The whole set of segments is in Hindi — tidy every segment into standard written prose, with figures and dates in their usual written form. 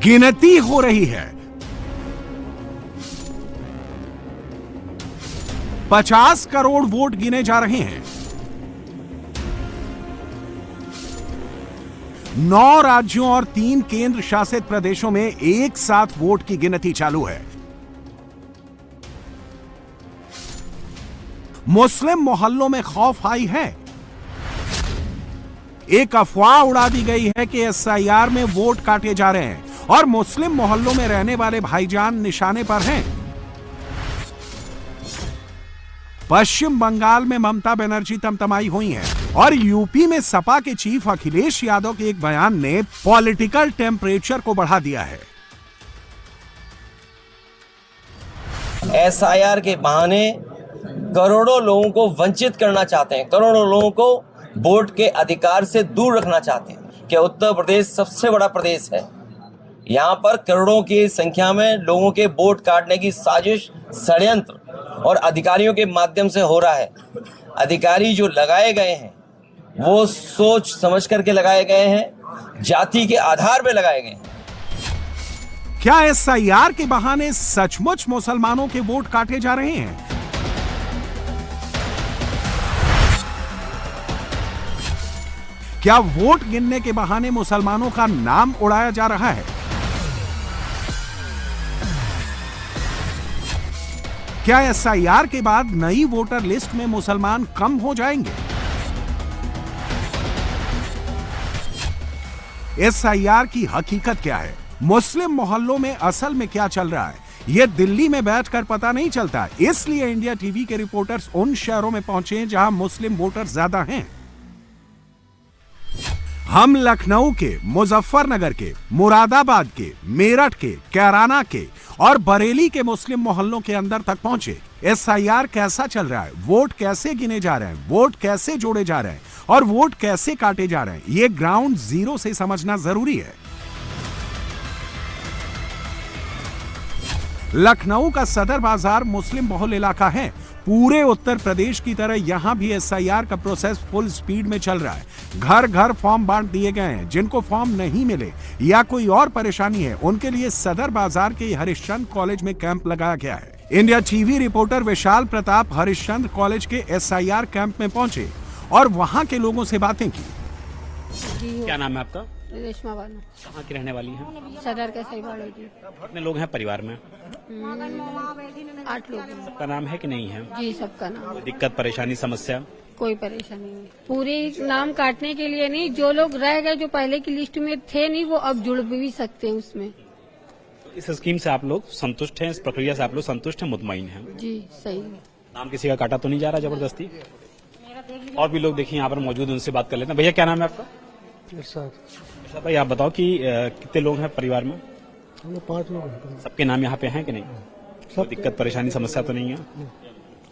गिनती हो रही है। 50 करोड़ वोट गिने जा रहे हैं। 9 राज्यों और 3 केंद्र शासित प्रदेशों में एक साथ वोट की गिनती चालू है। मुस्लिम मोहल्लों में खौफ आई है। एक अफवाह उड़ा दी गई है कि एसआईआर में वोट काटे जा रहे हैं और मुस्लिम मोहल्लों में रहने वाले भाईजान निशाने पर हैं। पश्चिम बंगाल में ममता बनर्जी तमतमाई हुई हैं और यूपी में सपा के चीफ अखिलेश यादव के एक बयान ने पॉलिटिकल टेम्परेचर को बढ़ा दिया है। एसआईआर के बहाने करोड़ों लोगों को वंचित करना चाहते हैं, करोड़ों लोगों को वोट के अधिकार से दूर रखना चाहते हैं कि उत्तर प्रदेश सबसे बड़ा प्रदेश है। यहाँ पर करोड़ों की संख्या में लोगों के वोट काटने की साजिश, षड्यंत्र और अधिकारियों के माध्यम से हो रहा है। अधिकारी जो लगाए गए हैं वो सोच समझ करके लगाए गए हैं, जाति के आधार पर लगाए गए हैं। क्या एसआईआर के बहाने सचमुच मुसलमानों के वोट काटे जा रहे हैं? क्या वोट गिनने के बहाने मुसलमानों का नाम उड़ाया जा रहा है? क्या एसआईआर के बाद नई वोटर लिस्ट में मुसलमान कम हो जाएंगे? एसआईआर की हकीकत क्या है? मुस्लिम मोहल्लों में असल में क्या चल रहा है? यह दिल्ली में बैठकर पता नहीं चलता। इसलिए इंडिया टीवी के रिपोर्टर्स उन शहरों में पहुंचे जहां मुस्लिम वोटर ज्यादा हैं। हम लखनऊ के, मुजफ्फरनगर के, मुरादाबाद के, मेरठ के, कैराना के और बरेली के मुस्लिम मोहल्लों के अंदर तक पहुंचे। एसआईआर कैसा चल रहा है, वोट कैसे गिने जा रहे हैं, वोट कैसे जोड़े जा रहे हैं और वोट कैसे काटे जा रहे हैं, यह ग्राउंड जीरो से समझना जरूरी है। लखनऊ का सदर बाजार मुस्लिम बहुल इलाका है। पूरे उत्तर प्रदेश की तरह यहां भी एसआईआर का प्रोसेस फुल स्पीड में चल रहा है। घर घर फॉर्म बांट दिए गए हैं। जिनको फॉर्म नहीं मिले या कोई और परेशानी है उनके लिए सदर बाजार के हरिश्चंद्र कॉलेज में कैंप लगाया गया है। इंडिया टीवी रिपोर्टर विशाल प्रताप हरिश्चंद्र कॉलेज के एसआईआर कैंप में पहुंचे और वहां के लोगों से बातें की। क्या नाम है आपका? रेशमा बानो। कहाँ की रहने वाली हैं? सदर के सही बाड़े की। कितने लोग हैं परिवार में? 8 लोग हैं। सबका नाम है कि नहीं है? जी, सबका नाम। कोई दिक्कत, परेशानी, समस्या? कोई परेशानी नहीं। पूरी नाम काटने के लिए नहीं, जो लोग रह गए जो पहले की लिस्ट में थे नहीं वो अब जुड़ भी सकते हैं उसमें। इस स्कीम से आप लोग संतुष्ट हैं? इस प्रक्रिया से आप लोग संतुष्ट हैं, मुतमईन हैं? जी सही है। नाम किसी का काटा तो नहीं जा रहा जबरदस्ती? और भी लोग देखिए यहाँ पर मौजूद, उनसे बात कर लेते हैं। भैया क्या नाम है आपका? इरशाद भाई, आप बताओ कि कितने लोग हैं परिवार में? 5 लोग हैं। सबके नाम यहाँ पे हैं कि नहीं? कोई दिक्कत, परेशानी, समस्या तो नहीं है?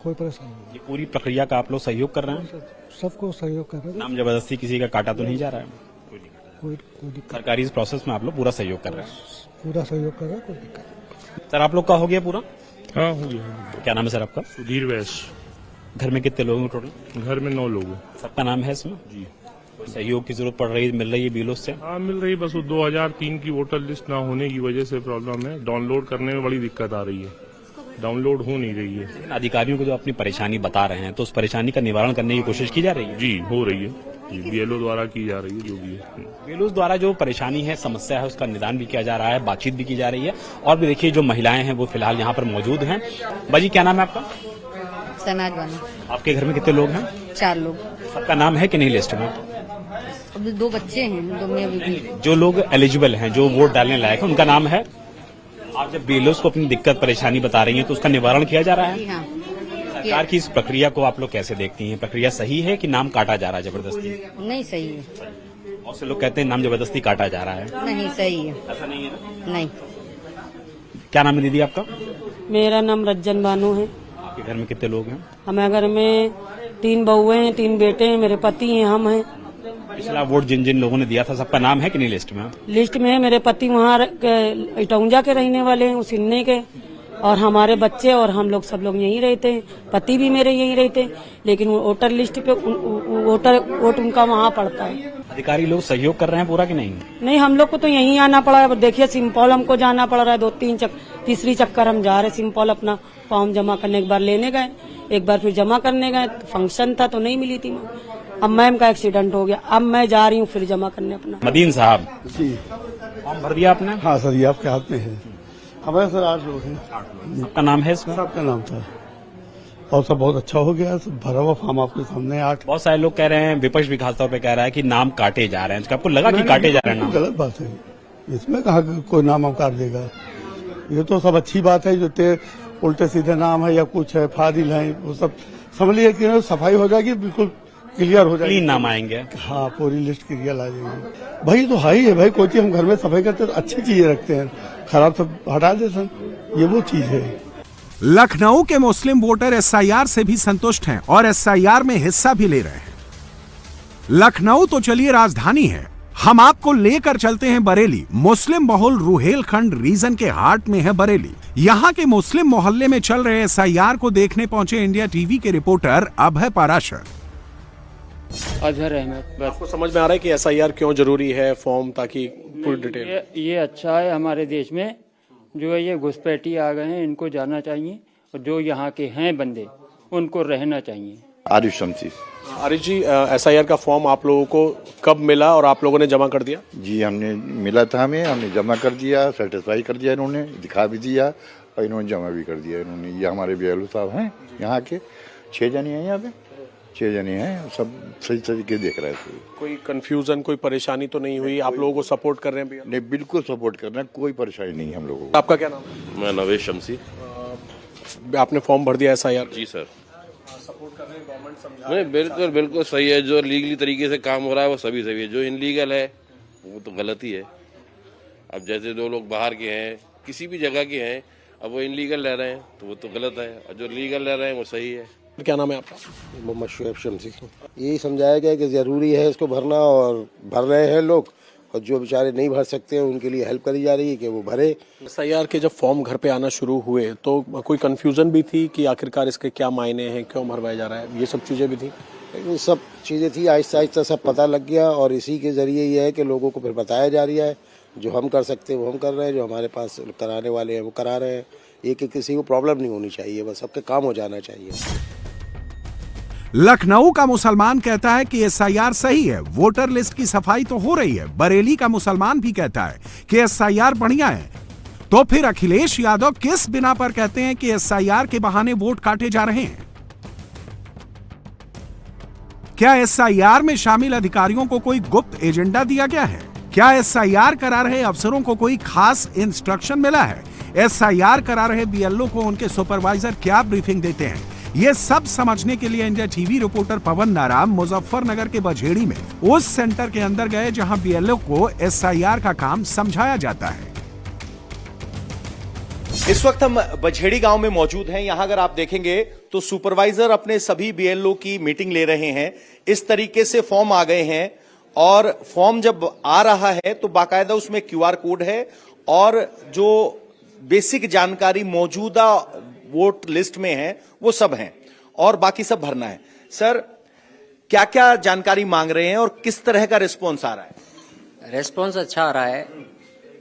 कोई परेशानी नहीं। ये पूरी प्रक्रिया का आप लोग सहयोग कर रहे हैं? सबको सहयोग कर रहे हैं। नाम जबरदस्ती किसी का काटा तो नहीं जा रहा है? कोई दिक्कत, सरकारी इस प्रोसेस में आप लोग पूरा सहयोग कर रहे हैं? पूरा सहयोग कर रहे हैं, कोई दिक्कत नहीं। सर आप लोग का हो गया पूरा? हाँ हो गया। क्या नाम है सर आपका? सुधीर वैश्य। घर में कितने लोग हैं टोटल? घर में 9 लोग हैं। सबका नाम है इसमें? जी। कोई सहयोग की जरूरत पड़ रही है, मिल रही है बीएलओ से? हाँ मिल रही, बस वो 2003 की वोटर लिस्ट ना होने की वजह से प्रॉब्लम है। डाउनलोड करने में बड़ी दिक्कत आ रही है, डाउनलोड हो नहीं रही है। अधिकारियों को जो अपनी परेशानी बता रहे हैं तो उस परेशानी का निवारण करने की कोशिश की जा रही है? जी हो रही है, बीएलओ द्वारा की जा रही है जो भी है। बीएलओ द्वारा जो परेशानी है, समस्या है, उसका निदान भी किया जा रहा है, बातचीत भी की जा रही है। और भी देखिए जो महिलाएं हैं वो फिलहाल यहाँ पर मौजूद हैं। बाजी क्या नाम है आपका? समाज बानो। आपके घर में कितने लोग हैं? 4 लोग। सबका नाम है कि नहीं लिस्ट में? अब 2 बच्चे हैं, 2 में अभी। जो लोग एलिजिबल हैं, जो वोट डालने लायक है, उनका नाम है? आप जब बीएलओ को अपनी दिक्कत परेशानी बता रही हैं तो उसका निवारण किया जा रहा है? हाँ। सरकार की इस प्रक्रिया को आप लोग कैसे देखती हैं? प्रक्रिया सही है कि नाम काटा जा रहा है जबरदस्ती? नहीं सही है। बहुत से लोग कहते हैं नाम जबरदस्ती काटा जा रहा है। नहीं सही है। ऐसा नहीं है ना? नहीं। क्या नाम है दीदी आपका? मेरा नाम रज्जन बानो है। आपके घर में कितने लोग हैं? हमारे घर में 3 बहुएं हैं, 3 बेटे हैं, मेरे पति हैं, हम हैं। पिछला वोट जिन जिन लोगों ने दिया था सबका नाम है कि नहीं लिस्ट में? लिस्ट में है। मेरे पति वहाँ इटौंजा के रहने वाले हैं, उसिन्ने के, और हमारे बच्चे और हम लोग सब लोग यहीं रहते हैं। पति भी मेरे यहीं रहते हैं, लेकिन वो वोटर लिस्ट पे वोट उनका वहाँ पड़ता है। अधिकारी लोग सहयोग कर रहे हैं पूरा कि नहीं? नहीं, हम लोग को तो यहीं आना पड़ा है। सिंपल सिंपल हमको जाना पड़ रहा है। तीसरी चक्कर हम जा रहे सिंपल अपना फॉर्म जमा करने। एक बार लेने गए, एक बार फिर जमा करने गए। फंक्शन था तो नहीं मिली थी मैम। अब मैम का एक्सीडेंट हो गया, अब मैं जा रही हूँ फिर जमा करने अपना। मदीन साहब, जी फॉर्म भर दिया आपने? हाँ सर, ये आपके हाथ में है। हमारे सर 8 लोग हैं। आपका नाम है इसमें? आपका नाम था और सब बहुत अच्छा हो गया। सब भरा हुआ फॉर्म आपके सामने 8। बहुत सारे लोग कह रहे हैं, विपक्ष भी खासतौर पे कह रहा है कि नाम काटे जा रहे हैं। आपको लगा कि काटे जा रहे हैं नाम? गलत बात है, इसमें कहा कोई नाम हम काट देगा। ये तो सब अच्छी बात है। जो उल्टे सीधे नाम है या कुछ है, फादिल है, वो सब समझ लीजिए कि सफाई हो जाएगी, बिल्कुल क्लियर हो जाएगी। क्लीन नाम आएंगे। हाँ, पूरी लिस्ट क्लियर आ जाएगी। भाई तो है ही है भाई, कोई चीज हम घर में सफाई करते तो अच्छी चीजें रखते हैं, खराब सब हटा देते हैं। ये वो चीज है। लखनऊ के मुस्लिम वोटर एसआईआर से भी संतुष्ट हैं और एसआईआर में हिस्सा भी ले रहे हैं। लखनऊ तो चलिए राजधानी है, हम आपको लेकर चलते हैं बरेली। मुस्लिम बहुल रुहेलखंड रीजन के हार्ट में है बरेली। यहाँ के मुस्लिम मोहल्ले में चल रहे एसआईआर को देखने पहुंचे इंडिया टीवी के रिपोर्टर अभय पाराशर। अजहर अहमद। बस आपको समझ में आ रहा है कि एसआईआर क्यों जरूरी है फॉर्म, ताकि पूरी डिटेल? ये अच्छा है हमारे देश में। जो है ये घुसपैठी आ गए हैं, इनको जाना चाहिए, और जो यहाँ के हैं बंदे उनको रहना चाहिए। आरिफ शमसी। आरिफ जी, एसआईआर का फॉर्म आप लोगों को कब मिला और आप लोगों ने जमा कर दिया? जी हमने मिला था, हमने जमा कर दिया, सेटिस्फाई कर दिया, इन्होंने दिखा भी दिया और इन्होंने जमा भी कर दिया। इन्होंने, ये हमारे बीएलओ साहब हैं यहाँ के, 6 जने हैं यहाँ पे, 6 जने हैं, सब सही तरीके देख रहे थे। कोई कंफ्यूजन, कोई परेशानी तो नहीं हुई? आप लोगों को सपोर्ट कर रहे हैं भैया? नहीं, बिल्कुल सपोर्ट कर रहे हैं, कोई परेशानी नहीं है हम लोगों को। आपका क्या नाम है? मैं नवेश शमसी। आपने फॉर्म भर दिया एसआईआर? जी सर। सपोर्ट कर रहे हैं, गवर्नमेंट समझा? नहीं, बिल्कुल बिल्कुल सही है। जो लीगली तरीके से काम हो रहा है वो सभी सही है। जो इनलीगल है वो तो गलत ही है। अब जैसे जो लोग बाहर के हैं, किसी भी जगह के हैं, अब वो इनलीगल रह रहे हैं तो वो तो गलत है, और जो लीगल रह रहे हैं वो सही है। क्या नाम है आपका? मोहम्मद शुएब शमसी। यही समझाया गया कि ज़रूरी है इसको भरना, और भर रहे हैं लोग, और जो बेचारे नहीं भर सकते हैं उनके लिए हेल्प करी जा रही है कि वो भरे। एसआईआर के जब फॉर्म घर पे आना शुरू हुए तो कोई कंफ्यूजन भी थी कि आखिरकार इसके क्या मायने हैं, क्यों भरवाया जा रहा है, ये सब चीज़ें भी थी? लेकिन सब चीज़ें थी, आहिस्ता आहिस्ता सब पता लग गया, और इसी के ज़रिए ये है कि लोगों को फिर बताया जा रहा है। जो हम कर सकते हैं वो हम कर रहे हैं, जो हमारे पास कराने वाले हैं वो करा रहे हैं। ये कि किसी को प्रॉब्लम नहीं होनी चाहिए, बस सबके काम हो जाना चाहिए। लखनऊ का मुसलमान कहता है कि एसआईआर सही है, वोटर लिस्ट की सफाई तो हो रही है। बरेली का मुसलमान भी कहता है कि एसआईआर बढ़िया है। तो फिर अखिलेश यादव किस बिना पर कहते हैं कि एसआईआर के बहाने वोट काटे जा रहे हैं? क्या एसआईआर में शामिल अधिकारियों को कोई गुप्त एजेंडा दिया गया है? क्या एसआईआर करा रहे अफसरों को कोई खास इंस्ट्रक्शन मिला है? एसआईआर करा रहे बीएलओ को उनके सुपरवाइजर क्या ब्रीफिंग देते हैं? ये सब समझने के लिए इंडिया टीवी रिपोर्टर पवन नाराम मुजफ्फरनगर के बझेड़ी में उस सेंटर के अंदर गए जहां बीएलओ को एसआईआर का काम समझाया जाता है। इस वक्त हम बझेड़ी गांव में मौजूद हैं। यहां अगर आप देखेंगे तो सुपरवाइजर अपने सभी बीएलओ की मीटिंग ले रहे हैं। इस तरीके से फॉर्म आ गए हैं, और फॉर्म जब आ रहा है तो बाकायदा उसमें क्यूआर कोड है, और जो बेसिक जानकारी मौजूदा वोट लिस्ट में है वो सब हैं, और बाकी सब भरना है। सर, क्या क्या जानकारी मांग रहे हैं और किस तरह का रिस्पॉन्स आ रहा है? रिस्पॉन्स अच्छा आ रहा है।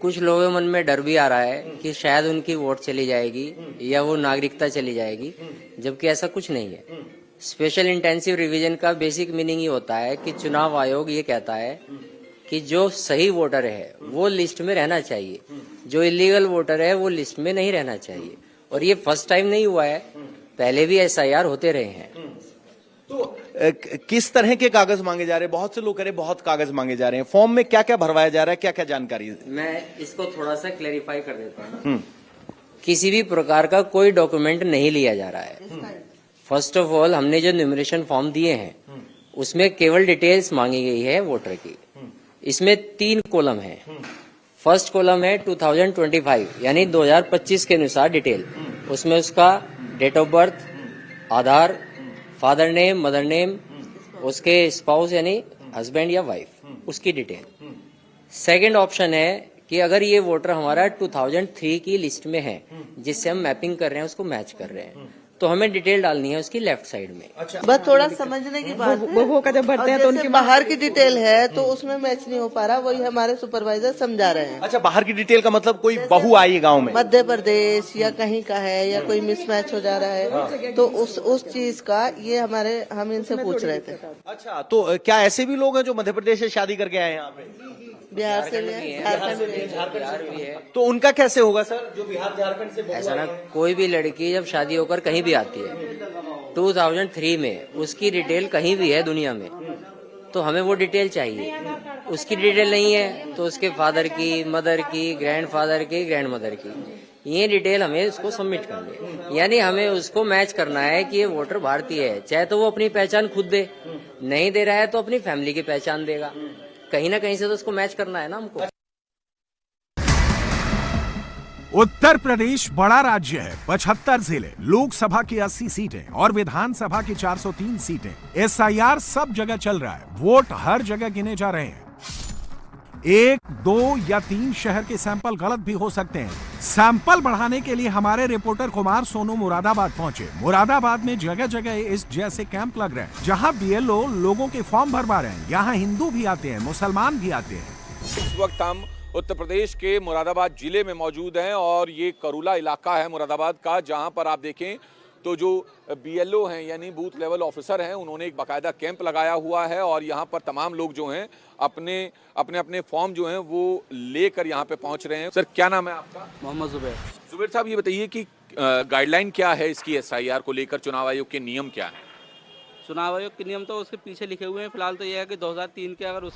कुछ लोगों के मन में डर भी आ रहा है कि शायद उनकी वोट चली जाएगी या वो नागरिकता चली जाएगी, जबकि ऐसा कुछ नहीं है। स्पेशल इंटेंसिव रिवीजन का बेसिक मीनिंग ही होता है कि चुनाव आयोग ये कहता है कि जो सही वोटर है वो लिस्ट में रहना चाहिए, जो इलीगल वोटर है वो लिस्ट में नहीं रहना चाहिए। और ये फर्स्ट टाइम नहीं हुआ है, पहले भी एसआईआर होते रहे हैं। तो किस तरह के कागज मांगे जा रहे हैं? बहुत से लोग कह रहे हैं बहुत कागज मांगे जा रहे हैं। फॉर्म में क्या क्या भरवाया जा रहा है, क्या क्या जानकारी है? मैं इसको थोड़ा सा क्लेरिफाई कर देता हूँ। किसी भी प्रकार का कोई डॉक्यूमेंट नहीं लिया जा रहा है। फर्स्ट ऑफ ऑल, हमने जो न्यूमरेशन फॉर्म दिए हैं उसमें केवल डिटेल्स मांगी गई है वोटर की। इसमें 3 कॉलम है। फर्स्ट कॉलम है 2025 यानी 2025 के अनुसार डिटेल। उसमें उसका date of birth, Aadhaar, father name, mother name, उसके स्पाउस यानी हस्बैंड या वाइफ, उसकी डिटेल। सेकंड ऑप्शन है कि अगर ये वोटर हमारा 2003 की लिस्ट में है जिससे हम मैपिंग कर रहे हैं, उसको मैच कर रहे हैं, तो हमें डिटेल डालनी है उसकी लेफ्ट साइड में। अच्छा, बस थोड़ा समझने की बात है। वो का जब भरते हैं तो जैसे बाहर की डिटेल है तो उसमें मैच नहीं हो पा रहा, वही हमारे सुपरवाइजर समझा रहे हैं। अच्छा, बाहर की डिटेल का मतलब कोई बहू आई है गांव में मध्य प्रदेश या कहीं का है या कोई मिसमैच हो जा रहा है, तो उस चीज का ये हम इनसे पूछ रहे थे। अच्छा, तो क्या ऐसे भी लोग हैं जो मध्य प्रदेश से शादी करके आए हैं यहाँ पे? बिहार से भी है, झारखंड भी है। तो उनका कैसे होगा सर, जो बिहार झारखंड से? ऐसा ना, कोई भी लड़की जब शादी होकर कहीं भी आती है 2003 में, उसकी डिटेल कहीं भी है दुनिया में, तो हमें वो डिटेल चाहिए। उसकी डिटेल नहीं है तो उसके फादर की, मदर की, ग्रैंडफादर की, ग्रैंडमदर की, ये डिटेल हमें उसको सबमिट करनी है। यानी हमें उसको मैच करना है कि ये वोटर भारतीय है, चाहे तो वो अपनी पहचान खुद दे, नहीं दे रहा है तो अपनी फैमिली की पहचान देगा, कहीं ना कहीं से तो उसको मैच करना है ना हमको। उत्तर प्रदेश बड़ा राज्य है, 75 जिले, लोकसभा की 80 सीटें और विधानसभा की 403 सीटें। एसआईआर सब जगह चल रहा है, वोट हर जगह गिने जा रहे हैं। 1, 2 या 3 शहर के सैंपल गलत भी हो सकते हैं। सैंपल बढ़ाने के लिए हमारे रिपोर्टर कुमार सोनू मुरादाबाद पहुंचे। मुरादाबाद में जगह जगह इस जैसे कैंप लग रहे हैं, जहां बीएलओ लोगों के फॉर्म भरवा रहे हैं। यहाँ हिंदू भी आते हैं, मुसलमान भी आते हैं। इस वक्त हम उत्तर प्रदेश के मुरादाबाद जिले में मौजूद हैं और ये करूला इलाका है मुरादाबाद का, जहां पर आप देखें तो जो बीएलओ हैं यानी बूथ लेवल ऑफिसर हैं, उन्होंने एक बाकायदा कैंप लगाया हुआ है और यहाँ पर तमाम लोग जो हैं अपने फॉर्म जो हैं वो लेकर यहाँ पे पहुँच रहे हैं। सर, क्या नाम है आपका? मोहम्मद जुबैर। जुबैर साहब, ये बताइए कि गाइडलाइन क्या है इसकी एसआईआर को लेकर, चुनाव आयोग के नियम क्या है? चुनाव आयोग के नियम तो उसके पीछे लिखे हुए हैं। फिलहाल तो यह है कि 2003 के अगर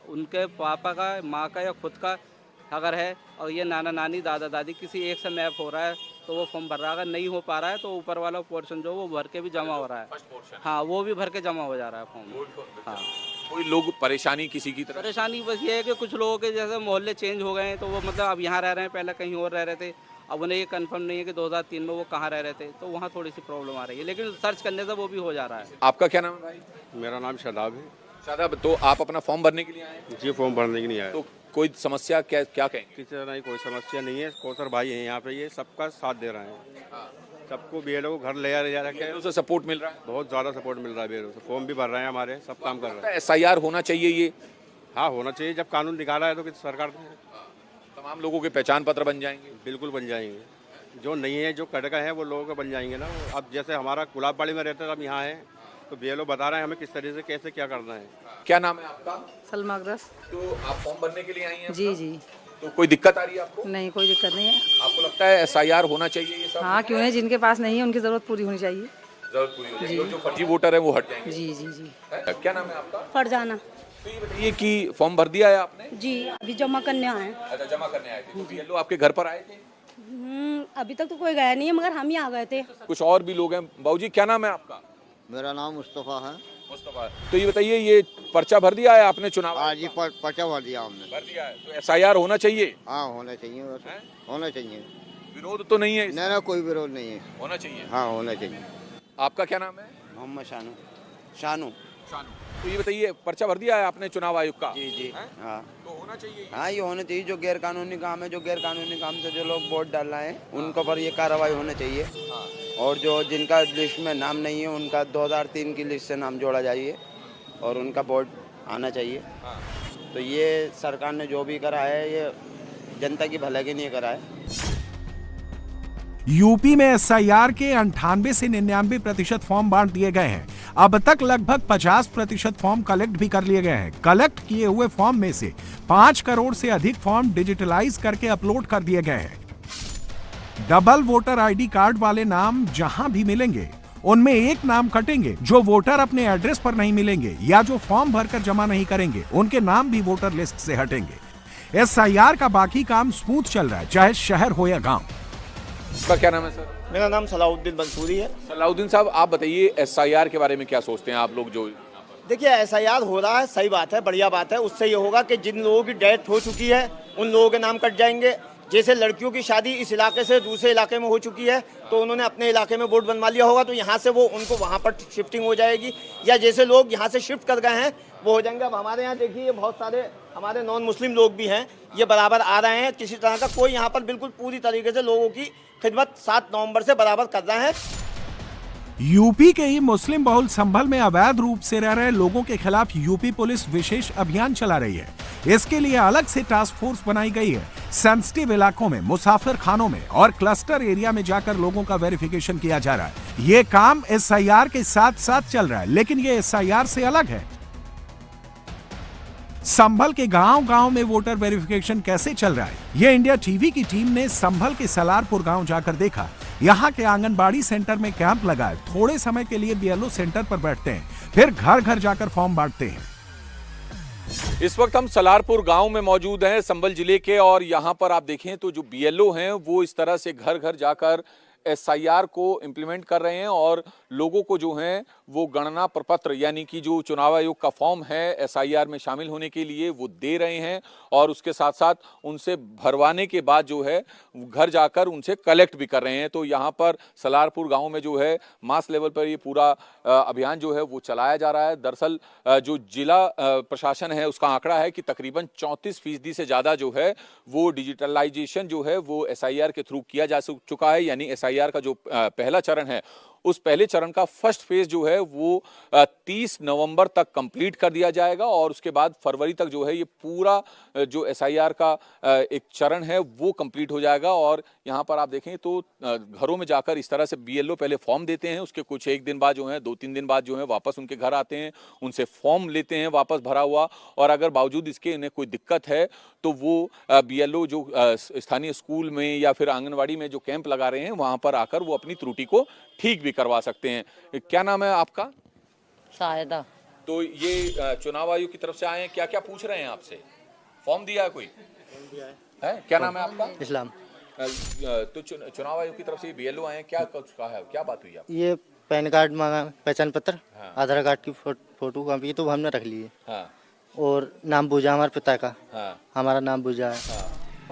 उनके पापा का, माँ का या खुद का अगर है और ये नाना नानी, दादा दादी किसी एक से मैप हो रहा है तो वो फॉर्म भर रहा है। अगर नहीं हो पा रहा है तो ऊपर वाला पोर्शन जो वो भर के भी जमा हो रहा है। हाँ, वो भी भर के जमा हो जा रहा है फॉर्म। हाँ, कोई लोग परेशानी किसी की तरफ? परेशानी बस ये है कि कुछ लोगों के जैसे मोहल्ले चेंज हो गए हैं, तो वो मतलब अब यहाँ रह रहे हैं, पहले कहीं और रह रहे थे। अब उन्हें ये कंफर्म नहीं है कि 2003 में वो कहाँ रह रहे थे, तो वहाँ थोड़ी सी प्रॉब्लम आ रही है, लेकिन सर्च करने से वो भी हो जा रहा है। आपका क्या नाम है भाई? मेरा नाम शादाब है। शादाब, तो आप अपना फॉर्म भरने के लिए आए हैं? जी, फॉर्म भरने के लिए आए। तो कोई समस्या क्या कहेंगे? किसी तरह की कोई समस्या नहीं है। कौसर भाई हैं यहाँ पे, ये सबका साथ दे रहे हैं। सबको बीएलओ को घर ले जा रखे हैं, उससे सपोर्ट मिल रहा है, बहुत ज़्यादा सपोर्ट मिल रहा है बीएलओ से। फॉर्म भी भर रहे हैं हमारे, सब काम कर रहे हैं। एसआईआर होना चाहिए ये? हाँ, होना चाहिए। जब कानून निकाला है तो किस सरकार ने, तमाम लोगों के पहचान पत्र बन जाएंगे? बिल्कुल बन जाएंगे। जो नहीं है, जो कटका है, वो लोगों के बन जाएंगे ना। अब जैसे हमारा गुलाबबाड़ी में रहते हैं, अब यहाँ है तो बीएलओ बता रहे हैं हमें किस तरीके से कैसे क्या करना है। क्या नाम है आपका? सलमा अग्रस। तो आप फॉर्म भरने के लिए आई हैं? जी जी। तो कोई दिक्कत आ रही है आपको? नहीं, कोई दिक्कत नहीं है। आपको लगता है एसआईआर होना चाहिए ये सब? हाँ, क्यों नहीं, जिनके पास नहीं है उनकी जरूरत पूरी होनी चाहिए। जरूरत पूरी हो जाएगी और जो फर्जी वोटर है वो हट जाएंगे। जी जी जी। क्या नाम है आपका? फरजाना। तो ये बताइए कि फॉर्म भर दिया है आपने? जी, अभी जमा करने आए। अच्छा, जमा करने आए थे। तो बीएलओ आपके घर पर आए थे? अभी तक तो कोई गया नहीं है, मगर हम ही आ गए थे। कुछ और भी लोग हैं। बाबूजी, क्या नाम है आपका? मेरा नाम मुस्तफ़ा है। मुस्तफ़ा। तो ये बताइए, ये पर्चा भर दिया है आपने चुनाव? हाँ जी, पर्चा भर दिया हमने। भर दिया है, तो एसआईआर होना चाहिए? हाँ, होना चाहिए, होना चाहिए। विरोध तो नहीं है? नहीं, कोई विरोध नहीं है। होना चाहिए? हाँ, होना चाहिए। आपका क्या नाम है? मोहम्मद शानू। शानू। तो ये बताइए, पर्चा भर दिया है आपने चुनाव आयोग का? जी जी। हाँ, तो होना चाहिए? हाँ, ये होना चाहिए। जो गैर कानूनी काम है, जो गैर कानूनी काम से जो लोग वोट डाल रहे हैं, उनके पर ये कार्रवाई होना चाहिए। और जो जिनका लिस्ट में नाम नहीं है, उनका 2003 की लिस्ट से नाम जोड़ा जाइए और उनका वोट आना चाहिए। तो ये सरकार ने जो भी करा है, ये जनता की भलाई के लिए करा है। यूपी में एसआईआर के 98 से 99% फॉर्म बांट दिए गए हैं। अब तक लगभग 50% फॉर्म कलेक्ट भी कर लिए गए हैं। कलेक्ट किए हुए फॉर्म में से 5 करोड़ से अधिक फॉर्म डिजिटलाइज करके अपलोड कर दिए गए हैं। डबल वोटर आईडी कार्ड वाले नाम जहां भी मिलेंगे, उनमें एक नाम कटेंगे। जो वोटर अपने एड्रेस पर नहीं मिलेंगे या जो फॉर्म भरकर जमा नहीं करेंगे, उनके नाम भी वोटर लिस्ट से हटेंगे। एसआईआर का बाकी काम स्मूथ चल रहा है, चाहे शहर हो या गांव। आपका क्या नाम है सर? मेरा नाम सलाउद्दीन मंसूरी है। सलाउद्दीन साहब, आप बताइए एसआईआर के बारे में क्या सोचते हैं आप लोग? जो देखिए, एसआईआर हो रहा है, सही बात है, बढ़िया बात है। उससे ये होगा कि जिन लोगों की डेथ हो चुकी है उन लोगों के नाम कट जाएंगे। जैसे लड़कियों की शादी इस इलाके से दूसरे इलाके में हो चुकी है, तो उन्होंने अपने इलाके में बोर्ड बनवा लिया होगा, तो यहाँ से वो उनको वहाँ पर शिफ्टिंग हो जाएगी। या जैसे लोग यहाँ से शिफ्ट कर गए हैं, वो हो जाएंगे। अब हमारे यहाँ देखिए, बहुत सारे हमारे नॉन मुस्लिम लोग भी हैं, ये बराबर आ रहे हैं। किसी तरह का कोई यहाँ पर बिल्कुल पूरी तरीके से लोगों की खिदमत 7 नवंबर से बराबर कर रहे हैं। यूपी के ही मुस्लिम बहुल संभल में अवैध रूप से रह रहे लोगों के खिलाफ यूपी पुलिस विशेष अभियान चला रही है। इसके लिए अलग से टास्क फोर्स बनाई गई है। सेंसिटिव इलाकों में, मुसाफिर खानों में और क्लस्टर एरिया में जाकर लोगों का वेरिफिकेशन किया जा रहा है। ये काम एसआईआर के साथ साथ चल रहा है, लेकिन ये एसआईआर से अलग है। संभल के गांव-गांव में वोटर वेरिफिकेशन कैसे चल रहा है, ये इंडिया टीवी की टीम ने संभल के सलारपुर गांव जाकर देखा। यहाँ के आंगनबाड़ी सेंटर में कैंप लगाए। थोड़े समय के लिए बीएलओ सेंटर पर बैठते हैं, फिर घर घर जाकर फॉर्म बांटते हैं। इस वक्त हम सलारपुर गांव में मौजूद हैं संभल जिले के, और यहां पर आप देखें तो जो बीएलओ हैं वो इस तरह से घर घर जाकर एसआईआर को इम्प्लीमेंट कर रहे हैं और लोगों को जो है वो गणना प्रपत्र यानी कि जो चुनाव आयोग का फॉर्म है एसआईआर में शामिल होने के लिए वो दे रहे हैं, और उसके साथ साथ उनसे भरवाने के बाद जो है घर जाकर उनसे कलेक्ट भी कर रहे हैं। तो यहाँ पर सलारपुर गांव में जो है मास लेवल पर ये पूरा अभियान जो है वो चलाया जा रहा है। दरअसल जो जिला प्रशासन है उसका आंकड़ा है कि तकरीबन 34% से ज़्यादा जो है वो डिजिटलाइजेशन जो है वो एसआईआर के थ्रू किया जा चुका है। यानी एसआईआर का जो पहला चरण है उस पहले चरण का फर्स्ट फेज जो है वो 30 नवंबर तक कंप्लीट कर दिया जाएगा, और उसके बाद फरवरी तक जो है ये पूरा जो एसआईआर का एक चरण है वो कंप्लीट हो जाएगा। और यहाँ पर आप देखें तो घरों में जाकर इस तरह से बीएलओ पहले फॉर्म देते हैं, उसके कुछ एक दिन बाद जो है 2-3 दिन बाद जो है वापस उनके घर आते हैं, उनसे फॉर्म लेते हैं वापस भरा हुआ, और अगर बावजूद इसके इन्हें कोई दिक्कत है तो वो बीएलओ जो स्थानीय स्कूल में या फिर आंगनवाड़ी में जो कैंप लगा रहे हैं वहाँ पर आकर वो अपनी त्रुटि को ठीक भी करवा सकते हैं। क्या नाम है आपका? सायदा। तो ये चुनाव आयोग की तरफ से आए हैं, क्या क्या पूछ रहे हैं आपसे? फॉर्म दिया है कोई? है? क्या नाम है आपका? इस्लाम। तो चुनाव आयोग की तरफ से बीएलओ आए हैं, क्या कहा है, क्या बात हुई है? ये पैन कार्ड मांगा, पहचान पत्र, आधार कार्ड की फोटो कॉपी तो हमने रख ली है, और नाम पूछा हमारे पिता का, हमारा नाम पूछा है,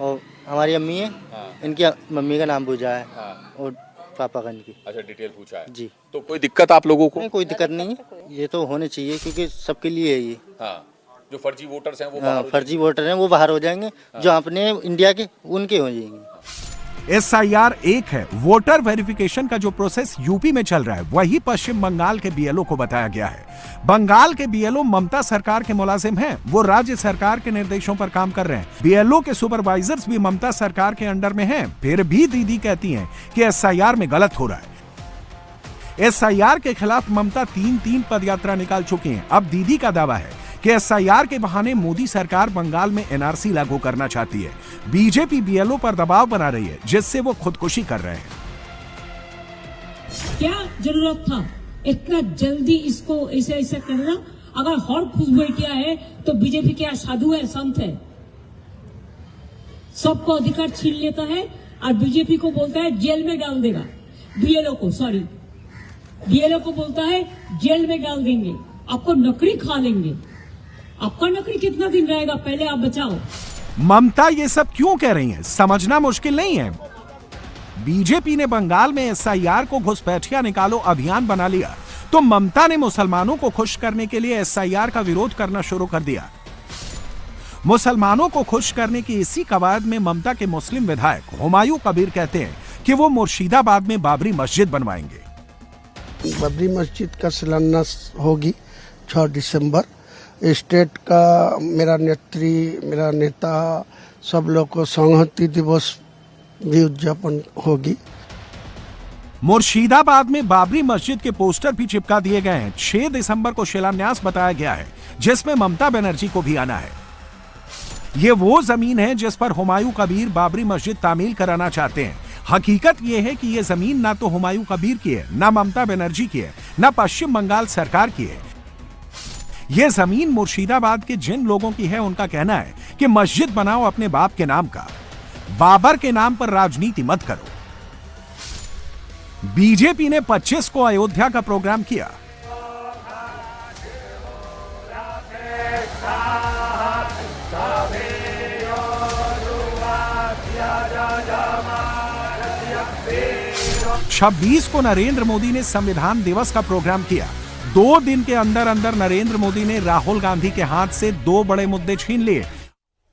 और हमारी अम्मी है इनकी मम्मी का नाम पूछा है, और पापा का इनकी। अच्छा, डिटेल पूछा है जी। तो कोई दिक्कत आप लोगों को? नहीं, कोई दिक्कत नहीं है, ये तो होने चाहिए क्योंकि सबके लिए है ये। जो फर्जी वोटर्स हैं वो फर्जी वोटर हैं वो बाहर हो जाएंगे, जो अपने इंडिया के उनके हो जाएंगे। एसआईआर एक है, वोटर वेरिफिकेशन का जो प्रोसेस यूपी में चल रहा है वही पश्चिम बंगाल के बीएलओ को बताया गया है। बंगाल के बीएलओ ममता सरकार के मुलाजिम हैं, वो राज्य सरकार के निर्देशों पर काम कर रहे हैं। बीएलओ के सुपरवाइजर्स भी ममता सरकार के अंडर में हैं। फिर भी दीदी कहती हैं कि एसआईआर में गलत हो रहा है। एसआईआर के खिलाफ ममता 3 पदयात्रा निकाल चुकी हैं। अब दीदी का दावा है कि एसआईआर के बहाने मोदी सरकार बंगाल में एनआरसी लागू करना चाहती है। बीजेपी बीएलओ पर दबाव बना रही है जिससे वो खुदकुशी कर रहे हैं। क्या जरूरत था इतना जल्दी इसको ऐसा करना? अगर हर खुश बैठिया है तो बीजेपी क्या साधु है, संत है? सबको अधिकार छीन लेता है और बीजेपी को बोलता है जेल में डाल देगा। बीएलओ को बोलता है जेल में डाल देंगे, आपको नौकरी खा लेंगे। आपका नौकरी कितना दिन रहेगा, पहले आप बचाओ। ममता ये सब क्यों कह रही हैं, समझना मुश्किल नहीं है। बीजेपी ने बंगाल में एसआईआर को घुसपैठिया निकालो अभियान बना लिया, तो ममता ने मुसलमानों को खुश करने के लिए एसआईआर का विरोध करना शुरू कर दिया। मुसलमानों को खुश करने की इसी कवायद में ममता के मुस्लिम विधायक हुमायूं कबीर कहते हैं कि वो मुर्शिदाबाद में बाबरी मस्जिद बनवाएंगे। बाबरी मस्जिद का शिलान्यास होगी 6 दिसंबर। स्टेट का मेरा नेता सब लोग को संहति दिवस भी उद्यापन होगी। मुर्शिदाबाद में बाबरी मस्जिद के पोस्टर भी चिपका दिए गए हैं। 6 दिसंबर को शिलान्यास बताया गया है जिसमें ममता बनर्जी को भी आना है। ये वो जमीन है जिस पर हुमायूं कबीर बाबरी मस्जिद तामील कराना चाहते हैं। हकीकत यह है कि यह जमीन ना तो हुमायूं कबीर की है, ना ममता बनर्जी की है, ना पश्चिम बंगाल सरकार की है। यह जमीन मुर्शिदाबाद के जिन लोगों की है उनका कहना है कि मस्जिद बनाओ अपने बाप के नाम का, बाबर के नाम पर राजनीति मत करो। बीजेपी ने 25 को अयोध्या का प्रोग्राम किया। छब्बीस को नरेंद्र मोदी ने संविधान दिवस का प्रोग्राम किया। 2 दिन के अंदर अंदर नरेंद्र मोदी ने राहुल गांधी के हाथ से 2 बड़े मुद्दे छीन लिए।